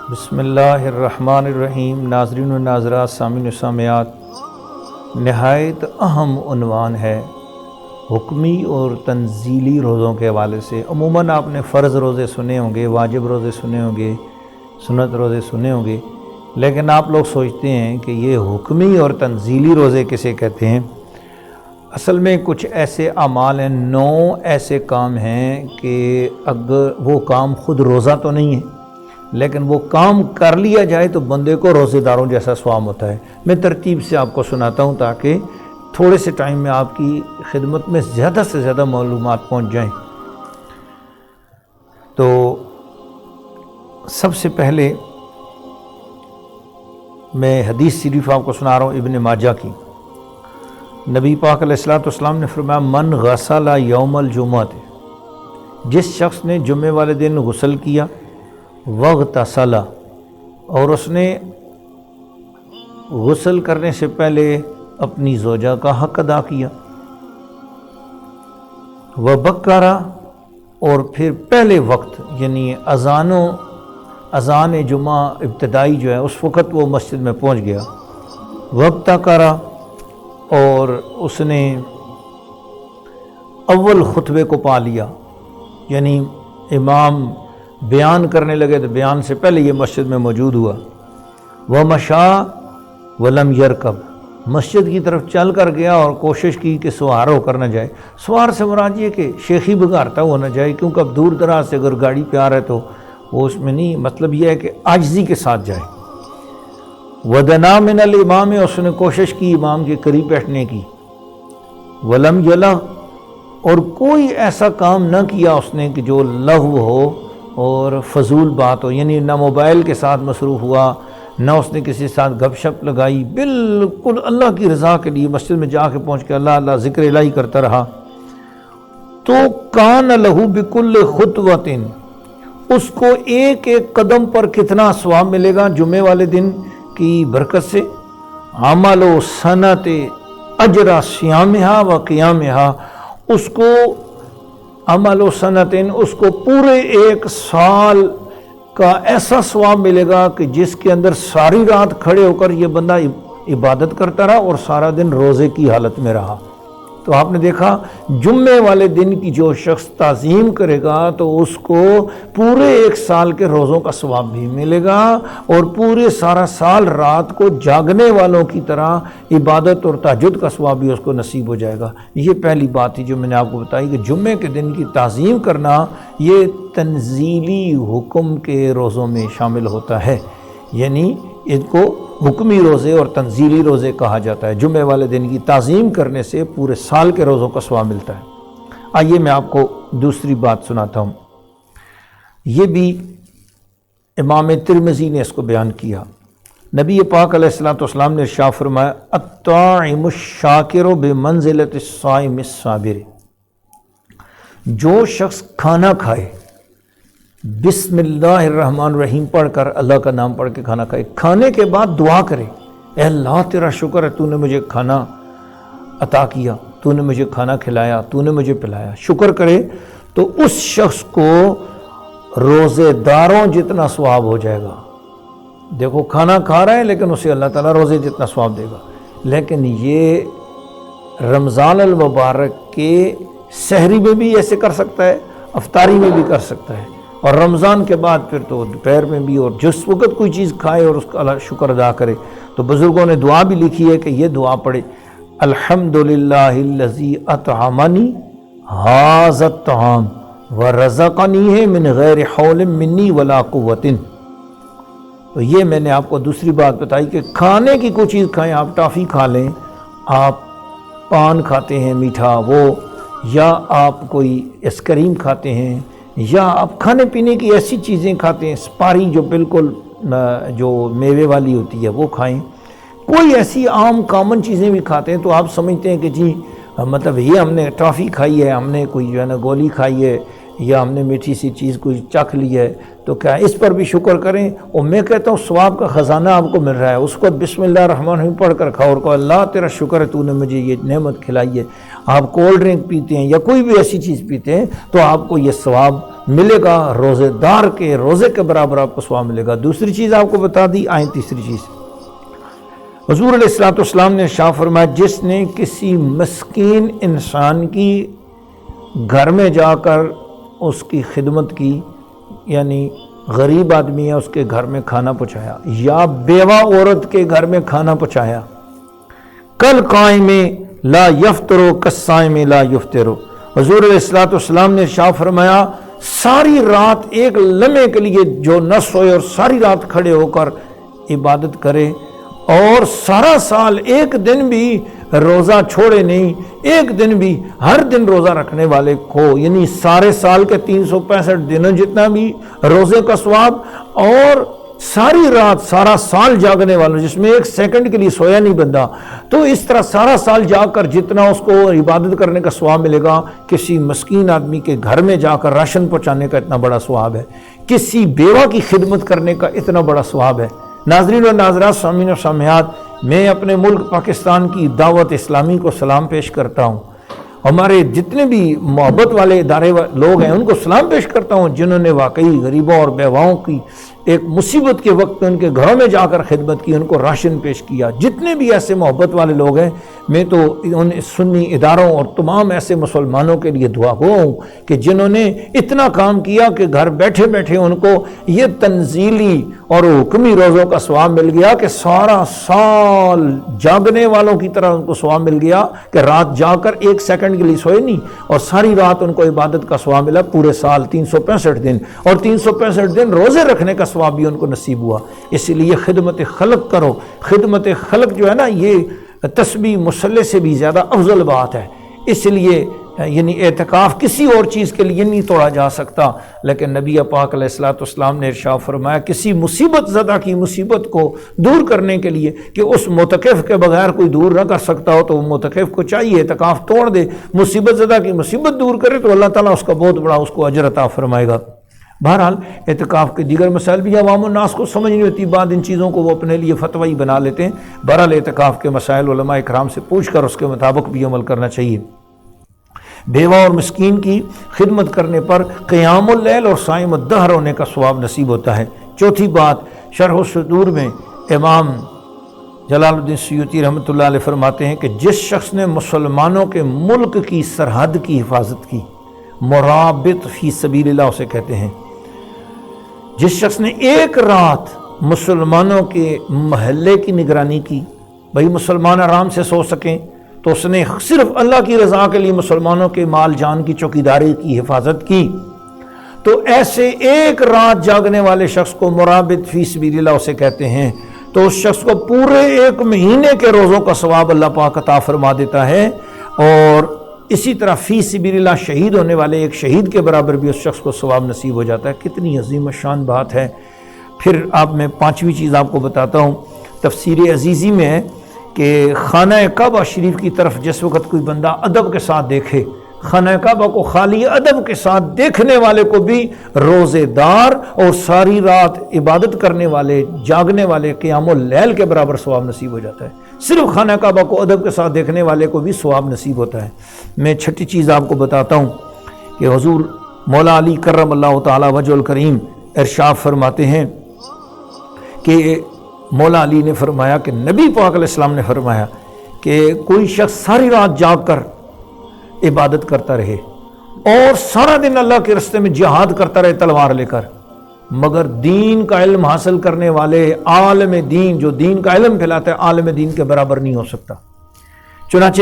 بسم اللہ الرحمن الرحیم۔ ناظرین و ناظرات، سامعین و سامعات، نہایت اہم عنوان ہے حکمی اور تنزیلی روزوں کے حوالے سے۔ عموماً آپ نے فرض روزے سنے ہوں گے، واجب روزے سنے ہوں گے، سنت روزے سنے ہوں گے، لیکن آپ لوگ سوچتے ہیں کہ یہ حکمی اور تنزیلی روزے کسے کہتے ہیں؟ اصل میں کچھ ایسے اعمال ہیں، 9 ایسے کام ہیں کہ اگر وہ کام خود روزہ تو نہیں ہے، لیکن وہ کام کر لیا جائے تو بندے کو روزے داروں جیسا ثواب ہوتا ہے۔ میں ترتیب سے آپ کو سناتا ہوں تاکہ تھوڑے سے ٹائم میں آپ کی خدمت میں زیادہ سے زیادہ معلومات پہنچ جائیں۔ تو سب سے پہلے میں حدیث شریف آپ کو سنا رہا ہوں ابن ماجہ کی۔ نبی پاک علیہ الصلوۃ والسلام نے فرمایا من غسل یوم الجمعہ، جس شخص نے جمعے والے دن غسل کیا، واغتسل، اور اس نے غسل کرنے سے پہلے اپنی زوجہ کا حق ادا کیا، وبکر، اور پھر پہلے وقت یعنی اذان جمعہ ابتدائی جو ہے اس وقت وہ مسجد میں پہنچ گیا، وابتکر، اور اس نے اول خطبے کو پا لیا، یعنی امام بیان کرنے لگے تو بیان سے پہلے یہ مسجد میں موجود ہوا، ومشا ولم یرکب، مسجد کی طرف چل کر گیا اور کوشش کی کہ سوار ہو کر نہ جائے۔ سوار سے مراد یہ کہ شیخی بگارتا ہوا نہ جائے، کیونکہ اب دور دراز سے اگر گاڑی پہ آ رہا ہے تو وہ اس میں نہیں، مطلب یہ ہے کہ عاجزی کے ساتھ جائے۔ ودنا من الامام، اس نے کوشش کی امام کے قریب بیٹھنے کی، ولم یلغ، اور کوئی ایسا کام نہ کیا اس نے کہ جو لغو ہو اور فضول بات ہو، یعنی نہ موبائل کے ساتھ مصروف ہوا، نہ اس نے کسی ساتھ گپ شپ لگائی، بالکل اللہ کی رضا کے لیے مسجد میں جا کے پہنچ کے اللہ اللہ ذکر الہی کرتا رہا۔ تو کان لہو بکل خطوۃ، اس کو ایک ایک قدم پر کتنا ثواب ملے گا جمعے والے دن کی برکت سے؟ عمل و سنت اجر صیامہا و قیامہا، اس کو عمل و سنتن، اس کو پورے 1 سال کا ایسا ثواب ملے گا کہ جس کے اندر ساری رات کھڑے ہو کر یہ بندہ عبادت کرتا رہا اور سارا دن روزے کی حالت میں رہا۔ تو آپ نے دیکھا جمعے والے دن کی جو شخص تعظیم کرے گا تو اس کو پورے 1 سال کے روزوں کا ثواب بھی ملے گا، اور پورے سارا سال رات کو جاگنے والوں کی طرح عبادت اور تہجد کا ثواب بھی اس کو نصیب ہو جائے گا۔ یہ پہلی بات تھی جو میں نے آپ کو بتائی کہ جمعے کے دن کی تعظیم کرنا یہ تنزیلی حکم کے روزوں میں شامل ہوتا ہے، یعنی ان کو حکمی روزے اور تنزیلی روزے کہا جاتا ہے۔ جمعے والے دن کی تعظیم کرنے سے پورے سال کے روزوں کا ثواب ملتا ہے۔ آئیے میں آپ کو دوسری بات سناتا ہوں، یہ بھی امام ترمذی نے اس کو بیان کیا۔ نبی پاک علیہ الصلوۃ والسلام نے ارشاد فرمایا الطاعم الشاکر بمنزلۃ الصائم الصابر، جو شخص کھانا کھائے بسم اللہ الرحمن الرحیم پڑھ کر، اللہ کا نام پڑھ کے کھانا کھائے، کھانے کے بعد دعا کرے، اے اللہ تیرا شکر ہے تو نے مجھے کھانا عطا کیا، تو نے مجھے کھانا کھلایا، تو نے مجھے پلایا، شکر کرے، تو اس شخص کو روزے داروں جتنا ثواب ہو جائے گا۔ دیکھو کھانا کھا رہا ہے لیکن اسے اللہ تعالیٰ روزے جتنا ثواب دے گا۔ لیکن یہ رمضان المبارک کے سحری میں بھی ایسے کر سکتا ہے، افطاری میں بھی کر سکتا ہے، اور رمضان کے بعد پھر تو دوپہر میں بھی، اور جس وقت کوئی چیز کھائے اور اس کا اللہ شکر ادا کرے۔ تو بزرگوں نے دعا بھی لکھی ہے کہ یہ دعا پڑھے الحمدللہ الذی اطعمنی ھذا الطعام ورزقنی من غیر حول منی ولا قوت۔ تو یہ میں نے آپ کو دوسری بات بتائی کہ کھانے کی کوئی چیز کھائیں، آپ ٹافی کھا لیں، آپ پان کھاتے ہیں میٹھا وہ، یا آپ کوئی آئس کریم کھاتے ہیں، یا آپ کھانے پینے کی ایسی چیزیں کھاتے ہیں، سپاری جو بالکل جو میوے والی ہوتی ہے وہ کھائیں، کوئی ایسی عام کامن چیزیں بھی کھاتے ہیں، تو آپ سمجھتے ہیں کہ جی مطلب یہ ہم نے ٹافی کھائی ہے، ہم نے کوئی جو ہے نا گولی کھائی ہے، یا ہم نے میٹھی سی چیز کوئی چکھ لی ہے، تو کیا اس پر بھی شکر کریں؟ اور میں کہتا ہوں ثواب کا خزانہ آپ کو مل رہا ہے، اس کو بسم اللہ الرحمن الرحیم پڑھ کر کھاؤ اور کہو اللہ تیرا شکر ہے تو نے مجھے یہ نعمت کھلائی ہے۔ آپ کولڈ ڈرنک پیتے ہیں یا کوئی بھی ایسی چیز پیتے ہیں تو آپ کو یہ ثواب ملے گا روزے دار کے روزے کے برابر آپ کو ثواب ملے گا۔ دوسری چیز آپ کو بتا دی، آئیں تیسری چیز، حضور علیہ الصلوۃ والسلام نے ارشاد فرمایا جس نے کسی مسکین انسان کی گھر میں جا کر اس کی خدمت کی، یعنی غریب آدمی ہے اس کے گھر میں کھانا پہنچایا، یا بیوہ عورت کے گھر میں کھانا پہنچایا، کل قائم لا یفطرو کالصائم لا یفطرو، حضور علیہ الصلوۃ والسلام نے ارشاد فرمایا ساری رات ایک لمحے کے لیے جو نہ سوئے اور ساری رات کھڑے ہو کر عبادت کرے اور سارا سال ایک دن بھی روزہ چھوڑے نہیں، ایک دن بھی، ہر دن روزہ رکھنے والے کو، یعنی سارے سال کے 365 دنوں جتنا بھی روزے کا ثواب، اور ساری رات سارا سال جاگنے والوں جس میں ایک سیکنڈ کے لیے سویا نہیں بندہ، تو اس طرح سارا سال جاگ کر جتنا اس کو عبادت کرنے کا ثواب ملے گا، کسی مسکین آدمی کے گھر میں جا کر راشن پہنچانے کا اتنا بڑا ثواب ہے، کسی بیوہ کی خدمت کرنے کا اتنا بڑا ثواب ہے۔ ناظرین و ناظرات، سامعین و سامعات، میں اپنے ملک پاکستان کی دعوت اسلامی کو سلام پیش کرتا ہوں، ہمارے جتنے بھی محبت والے ادارے لوگ ہیں ان کو سلام پیش کرتا ہوں، جنہوں نے واقعی غریبوں اور بیواؤں کی ایک مصیبت کے وقت ان کے گھروں میں جا کر خدمت کی، ان کو راشن پیش کیا۔ جتنے بھی ایسے محبت والے لوگ ہیں، میں تو ان سنی اداروں اور تمام ایسے مسلمانوں کے لیے دعا گو ہوں کہ جنہوں نے اتنا کام کیا کہ گھر بیٹھے بیٹھے ان کو یہ تنزیلی اور حکمی روزوں کا ثواب مل گیا کہ سارا سال جاگنے والوں کی طرح ان کو ثواب مل گیا کہ رات جاگ کر ایک سیکنڈ کے لیے سوئے نہیں، اور ساری رات ان کو عبادت کا ثواب ملا پورے سال 365 دن، اور 365 دن روزے رکھنے کا ثواب بھی ان کو نصیب ہوا۔ اس لیے خدمت خلق کرو، خدمت خلق جو ہے نا یہ تسبیح مصلی سے بھی زیادہ افضل بات ہے، اس لیے یعنی اعتکاف کسی اور چیز کے لیے نہیں توڑا جا سکتا، لیکن نبی پاک علیہ الصلوۃ والسلام نے ارشاد فرمایا کسی مصیبت زدہ کی مصیبت کو دور کرنے کے لیے کہ اس معتکف کے بغیر کوئی دور نہ کر سکتا ہو تو وہ معتکف کو چاہیے اعتکاف توڑ دے، مصیبت زدہ کی مصیبت دور کرے تو اللہ تعالیٰ اس کا بہت بڑا اس کو اجر عطا فرمائے گا۔ بہرحال اعتکاف کے دیگر مسائل بھی عوام الناس کو سمجھ نہیں ہوتی، بعد ان چیزوں کو وہ اپنے لیے فتوی بنا لیتے ہیں۔ بہرحال اعتکاف کے مسائل علماء اکرام سے پوچھ کر اس کے مطابق بھی عمل کرنا چاہیے۔ بیوہ اور مسکین کی خدمت کرنے پر قیام اللیل اور صائم الدہر ہونے کا ثواب نصیب ہوتا ہے۔ چوتھی بات، شرح الصدور میں امام جلال الدین سیوطی رحمۃ اللہ علیہ فرماتے ہیں کہ جس شخص نے مسلمانوں کے ملک کی سرحد کی حفاظت کی، مرابط فی سبیل اللہ اسے کہتے ہیں، جس شخص نے ایک رات مسلمانوں کے محلے کی نگرانی کی، بھئی مسلمان آرام سے سو سکیں، تو اس نے صرف اللہ کی رضا کے لیے مسلمانوں کے مال جان کی چوکیداری کی حفاظت کی، تو ایسے ایک رات جاگنے والے شخص کو مرابط فی سبیل اللہ اسے کہتے ہیں، تو اس شخص کو پورے ایک مہینے کے روزوں کا ثواب اللہ پاک عطا فرما دیتا ہے۔ اور اسی طرح فی سبیل اللہ شہید ہونے والے ایک شہید کے برابر بھی اس شخص کو ثواب نصیب ہو جاتا ہے۔ کتنی عظیم شان بات ہے۔ پھر اب میں پانچویں چیز آپ کو بتاتا ہوں، تفسیر عزیزی میں ہے کہ خانہ کعبہ شریف کی طرف جس وقت کوئی بندہ ادب کے ساتھ دیکھے، خانہ کعبہ کو خالی ادب کے ساتھ دیکھنے والے کو بھی روزے دار اور ساری رات عبادت کرنے والے، جاگنے والے، قیام اللیل کے برابر ثواب نصیب ہو جاتا ہے۔ صرف خانہ کعبہ کو ادب کے ساتھ دیکھنے والے کو بھی ثواب نصیب ہوتا ہے۔ میں چھٹی چیز آپ کو بتاتا ہوں کہ حضور مولا علی کرم اللہ تعالی وجہ الکریم ارشاد فرماتے ہیں کہ مولا علی نے فرمایا کہ نبی پاک علیہ السلام نے فرمایا کہ کوئی شخص ساری رات جاگ کر عبادت کرتا رہے اور سارا دن اللہ کے راستے میں جہاد کرتا رہے تلوار لے کر، مگر دین کا علم حاصل کرنے والے عالم دین، جو دین کا علم پھیلاتا ہے، عالم دین کے برابر نہیں ہو سکتا۔ چنانچہ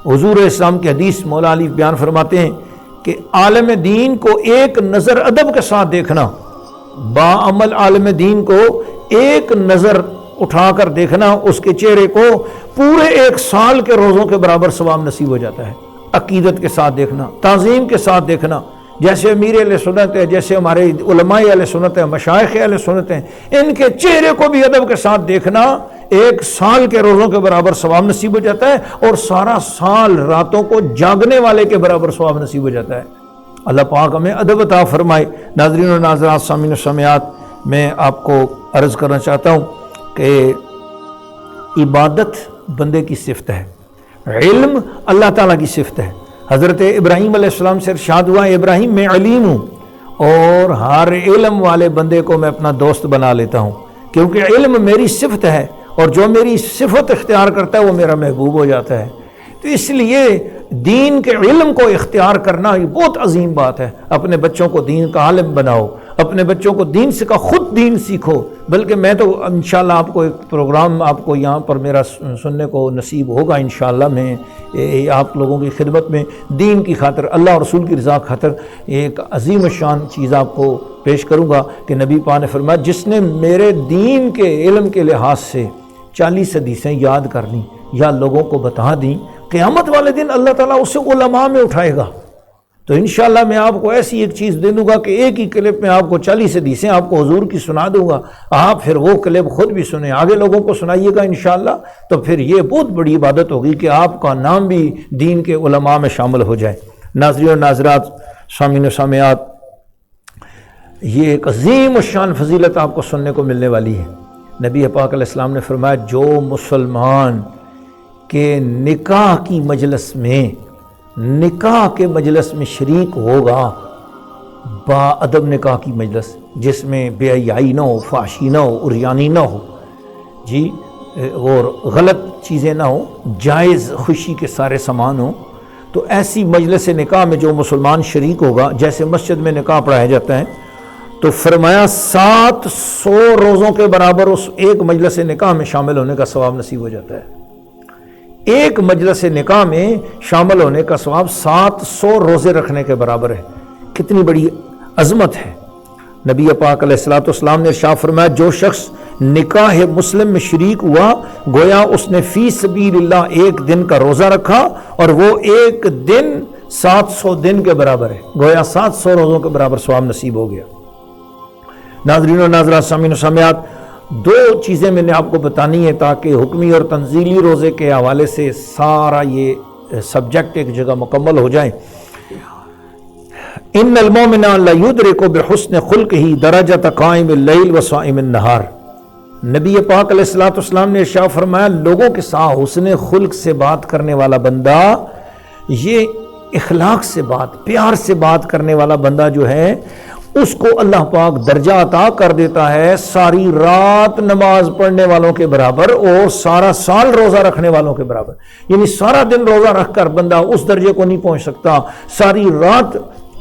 حضور اسلام کی حدیث مولا علی بیان فرماتے ہیں کہ عالم دین کو ایک نظر ادب کے ساتھ دیکھنا، باعمل عالم دین کو ایک نظر اٹھا کر دیکھنا، اس کے چہرے کو پورے ایک سال کے روزوں کے برابر ثواب نصیب ہو جاتا ہے۔ عقیدت کے ساتھ دیکھنا، تعظیم کے ساتھ دیکھنا، جیسے امیر اہل سنت ہے، جیسے ہمارے علماء اہل سنت ہے، مشائخ اہل سنت ہیں، ان کے چہرے کو بھی ادب کے ساتھ دیکھنا ایک سال کے روزوں کے برابر ثواب نصیب ہو جاتا ہے، اور سارا سال راتوں کو جاگنے والے کے برابر ثواب نصیب ہو جاتا ہے۔ اللہ پاک ہمیں ادب عطا فرمائے۔ ناظرین و ناظرات، سامعین و سامعات، میں آپ کو عرض کرنا چاہتا ہوں کہ عبادت بندے کی صفت ہے، علم اللہ تعالیٰ کی صفت ہے۔ حضرت ابراہیم علیہ السلام سے ارشاد ہوا، ابراہیم میں علیم ہوں اور ہر علم والے بندے کو میں اپنا دوست بنا لیتا ہوں، کیونکہ علم میری صفت ہے، اور جو میری صفت اختیار کرتا ہے وہ میرا محبوب ہو جاتا ہے۔ تو اس لیے دین کے علم کو اختیار کرنا یہ بہت عظیم بات ہے۔ اپنے بچوں کو دین کا عالم بناؤ، اپنے بچوں کو دین سکھاؤ، خود دین سیکھو۔ بلکہ میں تو انشاءاللہ آپ کو ایک پروگرام آپ کو یہاں پر میرا سننے کو نصیب ہوگا انشاءاللہ، میں آپ لوگوں کی خدمت میں دین کی خاطر، اللہ اور رسول کی رضا خاطر ایک عظیم الشان چیز آپ کو پیش کروں گا کہ نبی پاک نے فرمایا جس نے میرے دین کے علم کے لحاظ سے 40 حدیثیں یاد کر لیں یا لوگوں کو بتا دیں، قیامت والے دن اللہ تعالیٰ اسے علماء میں اٹھائے گا۔ تو انشاءاللہ میں آپ کو ایسی ایک چیز دے دوں گا کہ ایک ہی کلپ میں آپ کو 40 حدیثیں آپ کو حضور کی سنا دوں گا، آپ پھر وہ کلپ خود بھی سنیں، آگے لوگوں کو سنائیے گا انشاءاللہ۔ تو پھر یہ بہت بڑی عبادت ہوگی کہ آپ کا نام بھی دین کے علماء میں شامل ہو جائے۔ ناظرین اور ناظرات، سامعین و سامعات، یہ ایک عظیم الشان فضیلت آپ کو سننے کو ملنے والی ہے۔ نبی پاک علیہ السلام نے فرمایا جو مسلمان کہ نکاح کی مجلس میں، نکاح کے مجلس میں شریک ہوگا، با ادب نکاح کی مجلس جس میں بے حیائی نہ ہو، فحشی نہ ہو، عریانی نہ ہو جی، اور غلط چیزیں نہ ہو، جائز خوشی کے سارے سامان ہوں، تو ایسی مجلس نکاح میں جو مسلمان شریک ہوگا، جیسے مسجد میں نکاح پڑھایا جاتا ہے، تو فرمایا 700 روزوں کے برابر اس ایک مجلس نکاح میں شامل ہونے کا ثواب نصیب ہو جاتا ہے۔ ایک مجلس نکاح میں شامل ہونے کا ثواب 700 روزے رکھنے کے برابر ہے۔ کتنی بڑی عظمت ہے۔ نبی پاک علیہ الصلوۃ والسلام نے ارشاد فرمایا جو شخص نکاح مسلم میں شریک ہوا گویا اس نے فی سبیل اللہ ایک دن کا روزہ رکھا، اور وہ ایک دن 700 دن کے برابر ہے، گویا 700 روزوں کے برابر ثواب نصیب ہو گیا۔ ناظرین و ناظرات، سامعین و سامعات، دو چیزیں میں نے آپ کو بتانی ہے تاکہ حکمی اور تنزیلی روزے کے حوالے سے سارا یہ سبجیکٹ ایک جگہ مکمل ہو جائے۔ ان المؤمن لا یدرک بحسن خلقہ درجۃ قائم اللیل و صائم النہار۔ نبی پاک علیہ الصلوۃ والسلام نے ارشاد فرمایا لوگوں کے ساتھ حسن خلق سے بات کرنے والا بندہ، یہ اخلاق سے بات، پیار سے بات کرنے والا بندہ جو ہے، اس کو اللہ پاک درجہ عطا کر دیتا ہے ساری رات نماز پڑھنے والوں کے برابر اور سارا سال روزہ رکھنے والوں کے برابر۔ یعنی سارا دن روزہ رکھ کر بندہ اس درجے کو نہیں پہنچ سکتا، ساری رات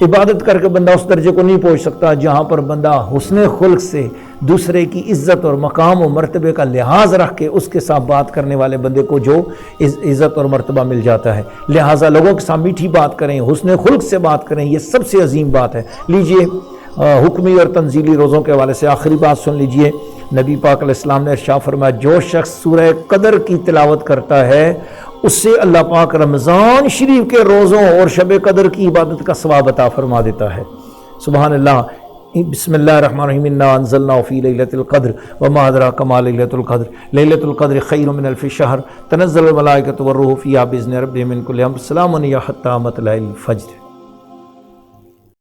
عبادت کر کے بندہ اس درجے کو نہیں پہنچ سکتا جہاں پر بندہ حسن خلق سے دوسرے کی عزت اور مقام و مرتبے کا لحاظ رکھ کے اس کے ساتھ بات کرنے والے بندے کو جو عزت اور مرتبہ مل جاتا ہے۔ لہٰذا لوگوں کے ساتھ میٹھی بات کریں، حسن خلق سے بات کریں، یہ سب سے عظیم بات ہے۔ لیجئے حکمی اور تنزیلی روزوں کے حوالے سے آخری بات سن لیجئے۔ نبی پاک علیہ السلام نے ارشاد فرمایا جو شخص سورہ قدر کی تلاوت کرتا ہے اس سے اللہ پاک رمضان شریف کے روزوں اور شب قدر کی عبادت کا ثواب عطا فرما دیتا ہے۔ سبحان اللہ۔ بسم اللہ الرحمن الرحیم انا انزلناه فی لیلۃ القدر وما ادراک ما لیلۃ القدر لیلۃ القدر خیر من الف شہر تنزل الملائکۃ والروح فیہا باذن ربہم من کل امر سلام ہی حتی مطلع الفجر۔